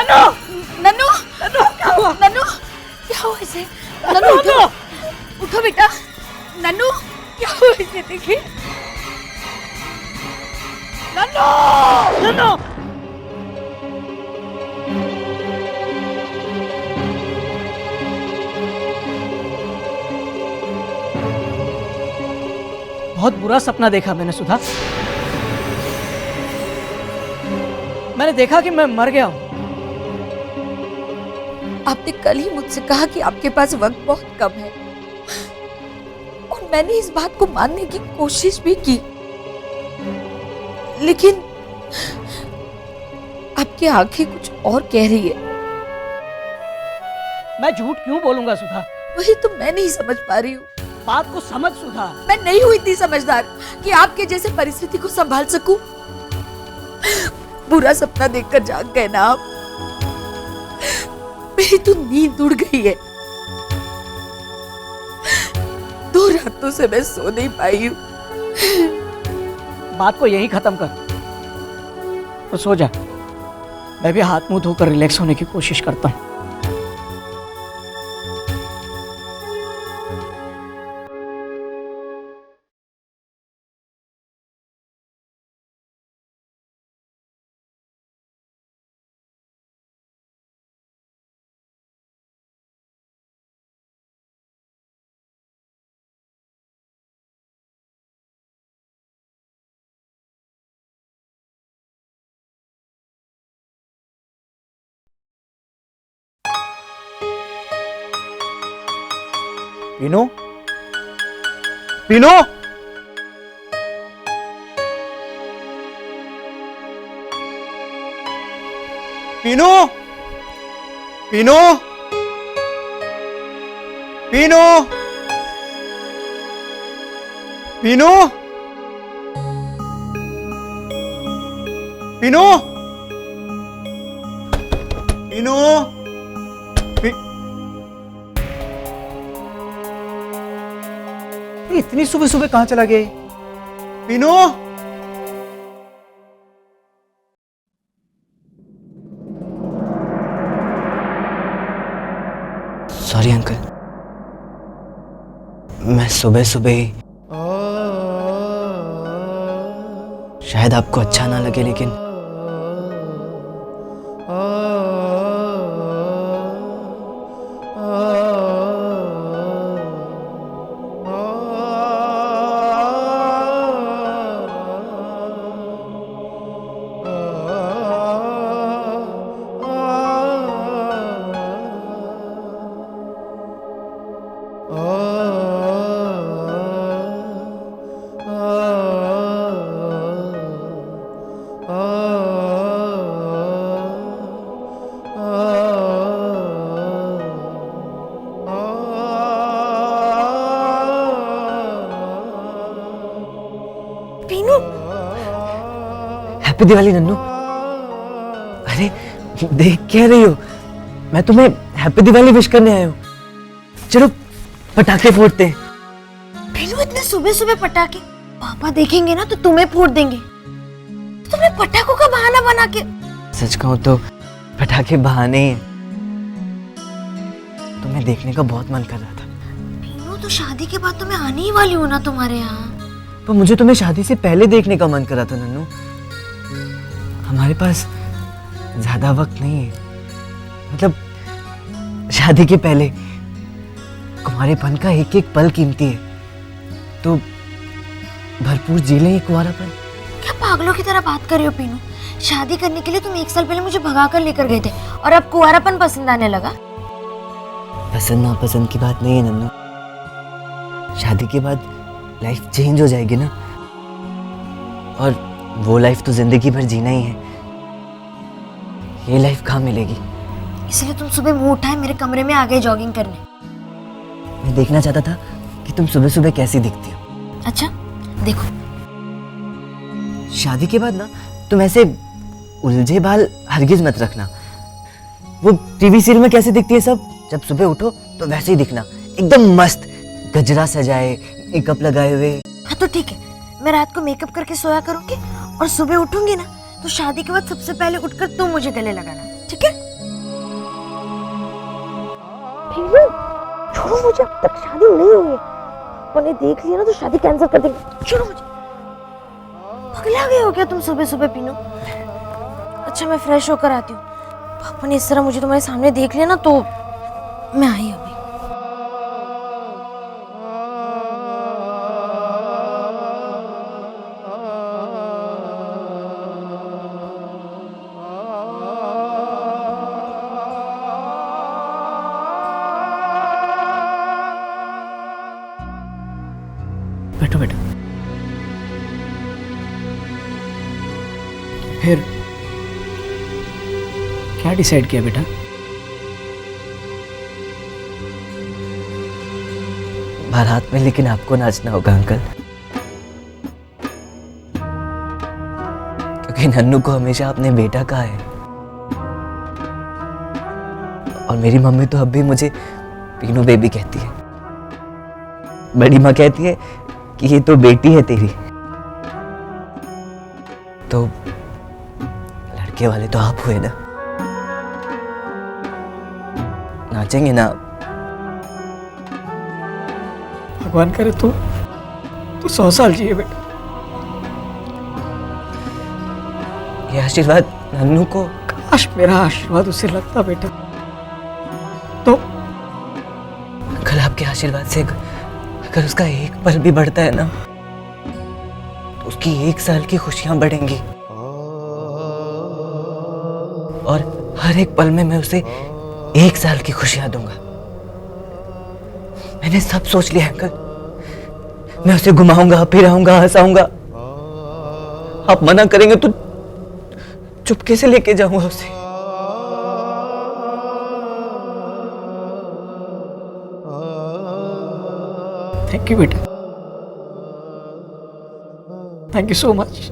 नन्नू नन्नू नन्नू क्या हुआ? नन्नू क्या हुआ इसे? नन्नू उठो, उठो बेटा। नन्नू क्या हुआ इसे? देखिए नन्नू नन्नू बहुत बुरा सपना देखा मैंने सुधा। मैंने देखा कि मैं मर गया हूं। आपने कल ही मुझसे कहा कि आपके पास वक्त बहुत कम है और मैंने इस बात को मानने की कोशिश भी की, लेकिन आपकी आंखें कुछ और कह रही है। मैं झूठ क्यों बोलूंगा सुधा? वही तो मैं नहीं समझ पा रही हूँ। बात को समझ सुधा। मैं नहीं हुई इतनी समझदार कि आपके जैसे परिस्थिति को संभाल सकूं। बुरा सपना देखकर जाग गए ना आप। मेरी तो नींद उड़ गई है। 2 रातों से मैं सो नहीं पाई हूँ। बात को यहीं खत्म कर तो सो जा। मैं भी हाथ मुंह धोकर रिलैक्स होने की कोशिश करता हूँ। पीनू, पीनू, पीनू, पीनू, पीनू, पीनू, पीनू, पीनू, इतनी सुबह सुबह कहां चला गए? पीनू, सॉरी अंकल, मैं सुबह सुबह ही, शायद आपको अच्छा ना लगे लेकिन हैप्पी दिवाली नन्नू। अरे देख क्या रही हो? मैं तुम्हें हैप्पी दिवाली विश करने आया हूँ। चलो पटाखे फोड़ते हैं। पीनू, इतने सुबह सुबह पटाखे पापा देखेंगे ना तो तुम्हें फोड़ देंगे। तुमने पटाखों का बहाना बना के। सच कहूँ तो पटाखे बहाने ही हैं। तुम्हें देखने का बहुत मन कर रहा था। पीनू, तो शादी के बाद तो मैं आने ही वाली हूँ ना तुम्हारे यहाँ। पर मुझे तुम्हें शादी से पहले देखने का मन कर रहा था नन्नू। हमारे पास ज्यादा वक्त नहीं है। मतलब शादी के पहले कुंवारेपन का एक एक पल कीमती है, तो भरपूर जी लें ये कुंवारापन। क्या पागलों की तरह बात कर रहे हो पीनू? शादी करने के लिए तुम 1 साल पहले मुझे भगा कर लेकर गए थे और अब कुंवारापन पसंद आने लगा। पसंद नापसंद की बात नहीं है नन्नू। शादी के बाद लाइफ चेंज हो जाएगी ना, और वो लाइफ तो जिंदगी भर जीना ही है। ये लाइफ कहाँ मिलेगी? इसलिए तुम सुबह मुंह उठाए मेरे कमरे में आ गए जॉगिंग करने। मैं देखना चाहता था कि तुम सुबह सुबह कैसी दिखती हो। अच्छा देखो, शादी के बाद ना तुम ऐसे उलझे बाल हरगिज मत रखना। वो टीवी सीरियल में कैसे दिखती है सब, जब सुबह उठो तो वैसे ही दिखना, एकदम मस्त, गजरा सजाए, मेकअप लगाए हुए। हाँ तो ठीक है, मैं रात को मेकअप करके सोया करूंगी और सुबह उठूंगी ना तो शादी के बाद सबसे पहले उठकर तुम मुझे गले लगाना, ठीक है? पीनू, छोड़ो मुझे, अब तक शादी नहीं हुई है। उन्हें देख लिया ना तो शादी कैंसिल कर देंगे। छोड़ो मुझे। पगला गए हो क्या तुम सुबह सुबह पीनू? अच्छा मैं फ्रेश होकर आती हूँ। पापा ने इस तरह मुझे तुम्हारे सामने देख लिया ना तो मैं आई अभी। बैठो बेटा। फिर क्या डिसाइड किया बेटा? बारात में लेकिन आपको नाचना होगा अंकल, क्योंकि नन्नू को हमेशा अपने बेटा कहा है और मेरी मम्मी तो अब भी मुझे पीनू बेबी कहती है। बड़ी माँ कहती है कि ये तो बेटी है तेरी। तो लड़के वाले तो आप हुए ना, नाचेंगे ना? भगवान करे तू 100 साल जिए बेटा। ये आशीर्वाद नन्नू को। काश मेरा आशीर्वाद उसे लगता बेटा। तो कल आपके आशीर्वाद से अगर उसका एक पल भी बढ़ता है ना तो उसकी 1 साल की खुशियां बढ़ेंगी और हर एक पल में मैं उसे 1 साल की खुशियां दूंगा। मैंने सब सोच लिया अंकल। मैं उसे घुमाऊंगा, फिराऊंगा, हंसाऊंगा। आप मना करेंगे तो चुपके से लेके जाऊंगा उसे। थैंक यू बेटा, थैंक यू सो मच।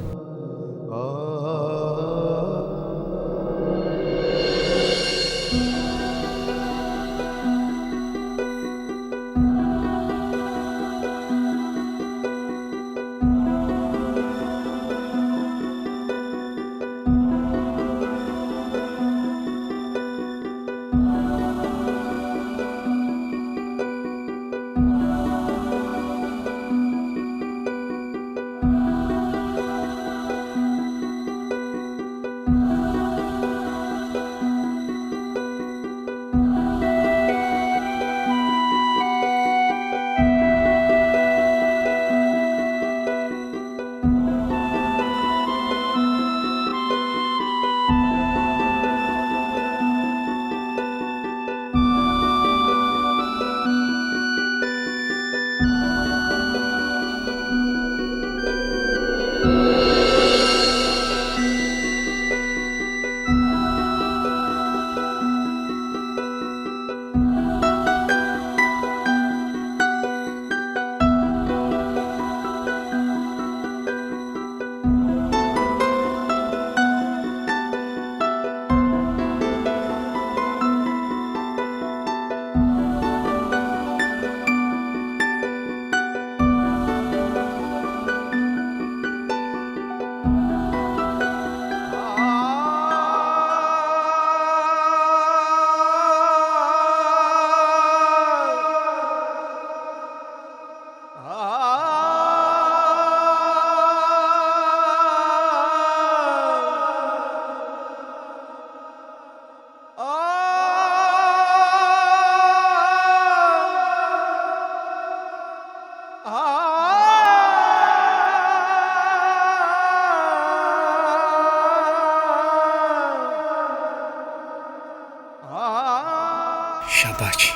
शाबाश।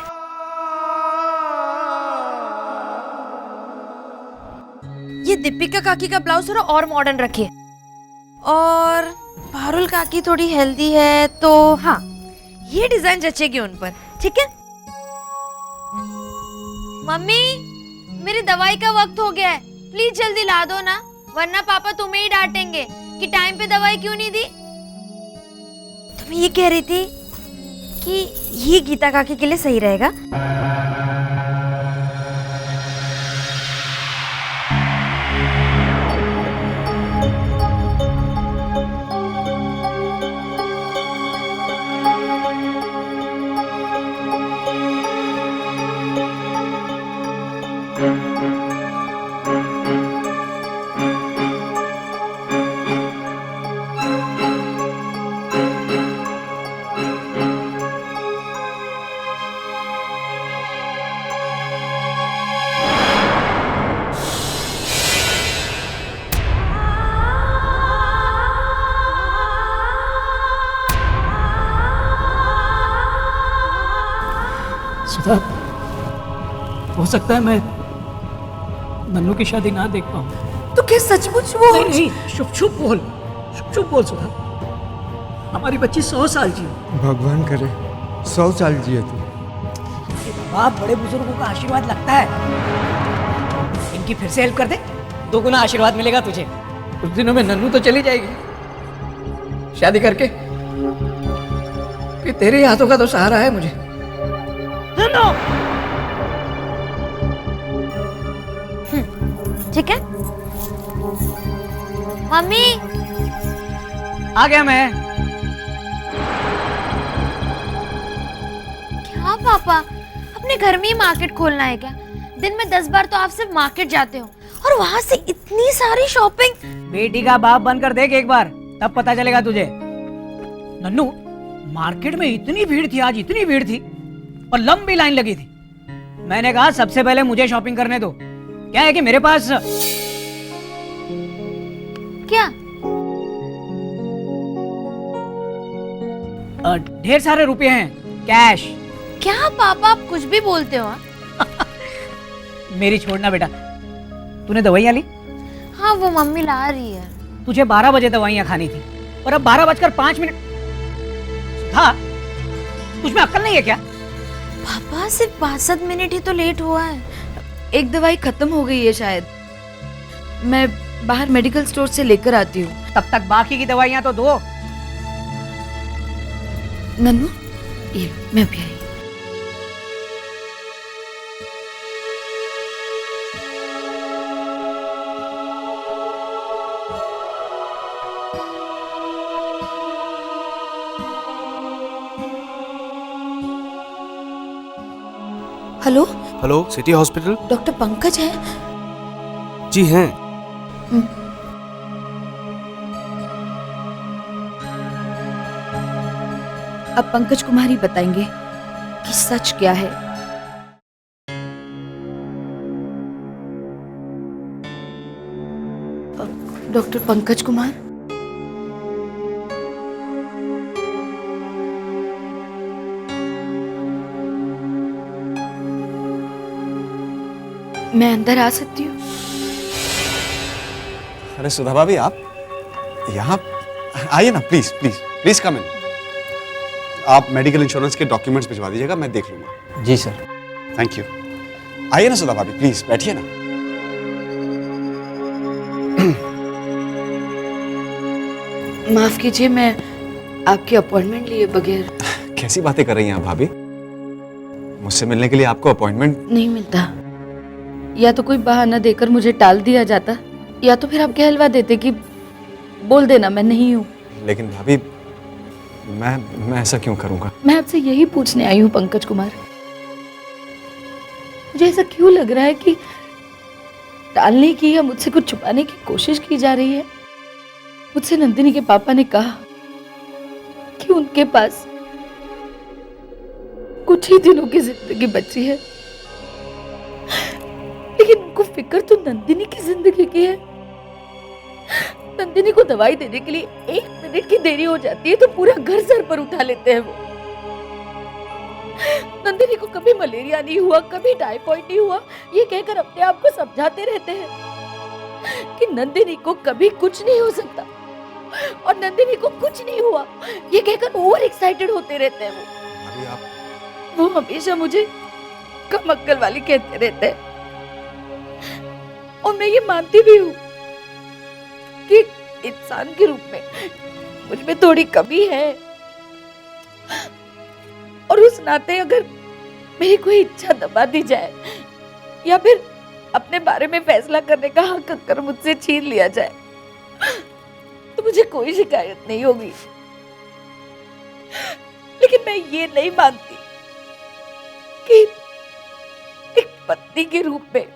ये दीपिका काकी का ब्लाउज थोड़ा और मॉडर्न रखिए। और पारुल काकी थोड़ी हेल्दी है तो हाँ ये डिजाइन जचेगी उन पर, ठीक है? मम्मी मेरी दवाई का वक्त हो गया है, प्लीज जल्दी ला दो ना, वरना पापा तुम्हें ही डांटेंगे कि टाइम पे दवाई क्यों नहीं दी। तुम ये कह रही थी कि ये गीता काकी के लिए सही रहेगा। सुधा, हो सकता है मैं नन्नू की शादी ना देख पाऊं। तो क्या सचमुच वो नहीं नहीं, चुप चुप बोल, चुप बोल सुधा। हमारी बच्ची 100 साल जी। भगवान करे 100 साल जिए तू। बाप बड़े बुजुर्गों का आशीर्वाद लगता है। इनकी फिर से हेल्प कर दे, 2 गुना आशीर्वाद मिलेगा तुझे। कुछ दिनों में नन्नू तो चली जाएगी शादी करके, कि तेरे हाथों का तो सहारा है मुझे। नन्नू ठीक है मम्मी। आ गया मैं। क्या पापा, अपने घर में ही मार्केट खोलना है क्या? दिन में 10 बार तो आप सिर्फ मार्केट जाते हो और वहां से इतनी सारी शॉपिंग। बेटी का बाप बनकर देख एक बार, तब पता चलेगा तुझे। नन्नू, मार्केट में इतनी भीड़ थी आज, इतनी भीड़ थी और लंबी लाइन लगी थी। मैंने कहा सबसे पहले मुझे शॉपिंग करने दो। क्या है कि मेरे पास क्या? ढेर सारे रुपए हैं, कैश। क्या पापा, आप कुछ भी बोलते हो? मेरी छोड़ना बेटा। तूने दवाइयाँ ली? हाँ, वो मम्मी ला रही है। तुझे 12 बजे दवाइयाँ खानी थी और अब 12:05। हाँ, तुझमें अक्ल नहीं है क्या? पापा सिर्फ 5-7 मिनट ही तो लेट हुआ है। एक दवाई खत्म हो गई है शायद, मैं बाहर मेडिकल स्टोर से लेकर आती हूँ। तब तक बाकी की दवाइयाँ तो दो। नन्नू, ये मैं अभी आई। Hello hello, city hospital. Doctor Pankaj है? जी हैं। अब पंकज कुमार ही बताएंगे कि सच क्या है। डॉक्टर पंकज कुमार, मैं अंदर आ सकती हूँ? अरे सुधा भाभी, आप यहाँ आइए ना, प्लीज प्लीज प्लीज कम इन। आप मेडिकल इंश्योरेंस के डॉक्यूमेंट्स भिजवा दीजिएगा, मैं देख लूंगा। जी सर। Thank you. आइए ना सुधा भाभी, प्लीज बैठिए ना। माफ कीजिए, मैं आपकी अपॉइंटमेंट लिए बगैर। कैसी बातें कर रही हैं आप भाभी? मुझसे मिलने के लिए आपको अपॉइंटमेंट नहीं मिलता। या तो कोई बहाना देकर मुझे टाल दिया जाता, या तो फिर आप कहलवा देते कि बोल देना मैं नहीं हूँ। लेकिन भाभी, मैं ऐसा क्यों करूंगा? मैं आपसे यही पूछने आई हूँ पंकज कुमार, मुझे ऐसा क्यों लग रहा है कि टालने की या मुझसे कुछ छुपाने की कोशिश की जा रही है। मुझसे नंदिनी के पापा ने कहा कि उनके पास कुछ ही दिनों की जिंदगी बची है, लेकिन उनको फिक्र तो नंदिनी की जिंदगी की है। नंदिनी को दवाई देने के लिए 1 मिनट की देरी हो जाती है तो पूरा घर सर पर उठा लेते हैं वो। नंदिनी को कभी मलेरिया नहीं हुआ, कभी टाइफाइड नहीं हुआ, ये कहकर अपने आप को समझाते रहते हैं कि नंदिनी को कभी कुछ नहीं हो सकता, और नंदिनी को कुछ नहीं हुआ ये कहकर ओवर एक्साइटेड होते रहते हैं भाभी आप वो हमेशा मुझे कम अक्ल वाली कहते रहते हैं। और मैं ये मानती भी हूँ कि इंसान के रूप में मुझ में थोड़ी कमी है, और उस नाते अगर मेरी कोई इच्छा दबा दी जाए या फिर अपने बारे में फैसला करने का हक अगर मुझसे छीन लिया जाए तो मुझे कोई शिकायत नहीं होगी। लेकिन मैं ये नहीं मानती कि एक पत्नी के रूप में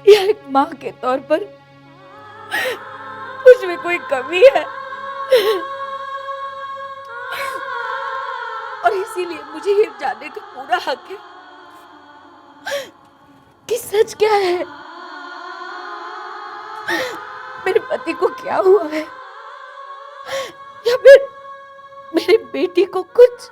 या एक माँ के तौर पर मुझ में कोई कमी है, और इसीलिए मुझे ये जानने का पूरा हक है कि सच क्या है, मेरे पति को क्या हुआ है, या फिर मेरी बेटी को कुछ।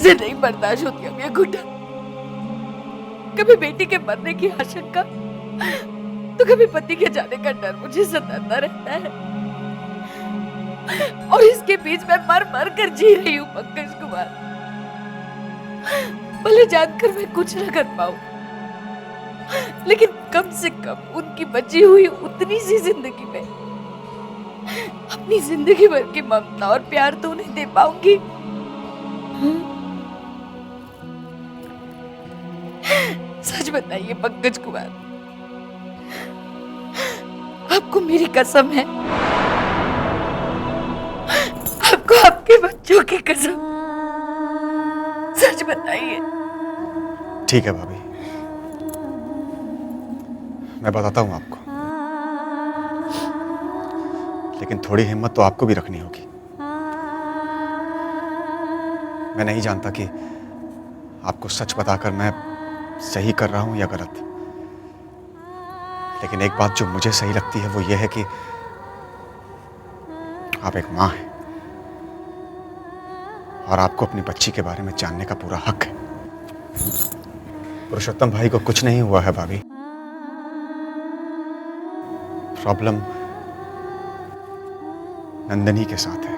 मुझे नहीं बर्दाश्त होती अब ये घुटन। कभी बेटी के मरने की आशंका तो कभी पति के जाने का डर मुझे सताता रहता है, और इसके बीच में मर मर कर जी रही हूँ पंकज कुमार। भले जानकर मैं कुछ न कर पाऊं, लेकिन कम से कम उनकी बची हुई उतनी सी जिंदगी में अपनी जिंदगी भर की ममता और प्यार तो उन्हें दे पाऊंगी। सच बताइए पंकज कुमार, आपको मेरी कसम है, आपको आपके बच्चों की कसम, सच बताइए। ठीक है भाभी, मैं बताता हूं आपको, लेकिन थोड़ी हिम्मत तो आपको भी रखनी होगी। मैं नहीं जानता कि आपको सच बताकर मैं सही कर रहा हूं या गलत, लेकिन एक बात जो मुझे सही लगती है वो ये है कि आप एक मां हैं और आपको अपनी बच्ची के बारे में जानने का पूरा हक है। पुरुषोत्तम भाई को कुछ नहीं हुआ है भाभी। प्रॉब्लम नंदनी के साथ है।